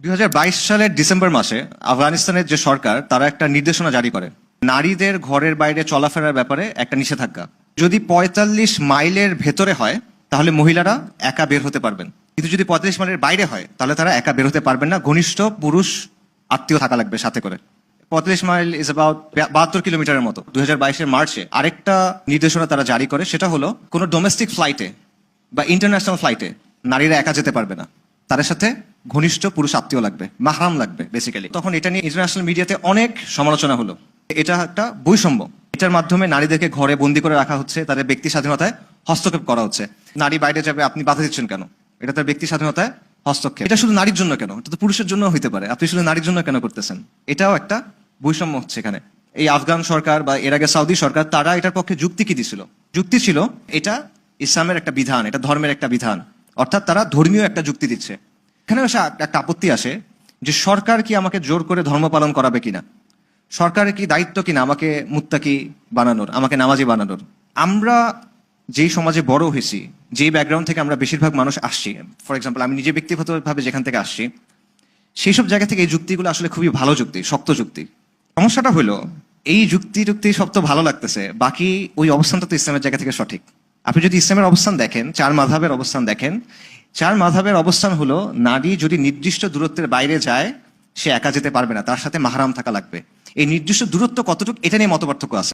2022 সালের ডিসেম্বর মাসে আফগানিস্তানের যে সরকার তারা একটা নির্দেশনা জারি করে নারীদের ঘরের বাইরে চলাফেরার ব্যাপারে একটা নিষেধাজ্ঞা। যদি 45 মাইলের ভেতরে হয় তাহলে মহিলারা একা বের হতে পারবেন, কিন্তু যদি 45 মাইলের বাইরে হয় তাহলে তারা একা বের হতে পারবেন না, ঘনিষ্ঠ পুরুষ আত্মীয় থাকা লাগবে সাথে করে। 45 মাইল ইজ অ্যাবাউট 72 কিলোমিটারের মতো। 2022 মার্চে আরেকটা নির্দেশনা তারা জারি করে, সেটা হলো কোনো ডোমেস্টিক ফ্লাইটে বা ইন্টারন্যাশনাল ফ্লাইটে নারীরা একা যেতে পারবে না, তাদের সাথে ঘনিষ্ঠ পুরুষ আত্মীয় লাগবে, মাহরাম লাগবে বেসিক্যালি। তখন এটা নিয়ে ইন্টারন্যাশনাল মিডিয়াতে অনেক সমালোচনা হলো। এটা একটা বৈষম্য, এটার মাধ্যমে নারীদেরকে ঘরে বন্দি করে রাখা হচ্ছে, তাদের ব্যক্তি স্বাধীনতায় হস্তক্ষেপ করা হচ্ছে। নারী বাইরে যাবে, আপনি বাধা দিচ্ছেন কেন? এটা তার ব্যক্তি স্বাধীনতায় হস্তক্ষেপ। এটা শুধু নারীর জন্য কেন? এটা তো পুরুষের জন্য হইতে পারে, আপনি শুধু নারীর জন্য কেন করতেছেন? এটাও একটা বৈষম্য হচ্ছে এখানে। এই আফগান সরকার বা এর আগে সৌদি সরকার তারা এটার পক্ষে যুক্তি কি দিছিল? যুক্তি ছিল এটা ইসলামের একটা বিধান, এটা ধর্মের একটা বিধান, অর্থাৎ তারা ধর্মীয় একটা যুক্তি দিচ্ছে। এখানে একটা আপত্তি আসে যে সরকার কি আমাকে জোর করে ধর্ম পালন করাবে কিনা, সরকারের কি দায়িত্ব কিনা আমাকে মুত্তাকি বানানোর, আমাকে নামাজি বানানোর। আমরা যেই সমাজে বড় হয়েছি, যেই ব্যাকগ্রাউন্ড থেকে আমরা বেশিরভাগ মানুষ আসছি, ফর এক্সাম্পল আমি নিজে ব্যক্তিগতভাবে যেখান থেকে আসছি, সেই সব জায়গা থেকে এই যুক্তিগুলো আসলে খুবই ভালো যুক্তি, শক্ত যুক্তি। সমস্যাটা হলো এই যুক্তি সব তো ভালো লাগতেছে, বাকি ওই অবস্থানটা তো ইসলামের জায়গা থেকে সঠিক। আপনি যদি ইসলামের অবস্থান দেখেন, চার মাযহাবের অবস্থান দেখেন, চার মাযহাবের অবস্থান হলো নারী যদি নির্দিষ্ট দূরত্বের বাইরে যায় সে একা যেতে পারবে না, তার সাথে মাহরাম থাকা লাগবে। এই নির্দিষ্ট দূরত্ব কতটুকু এটা নিয়ে মতপার্থক্য আছে।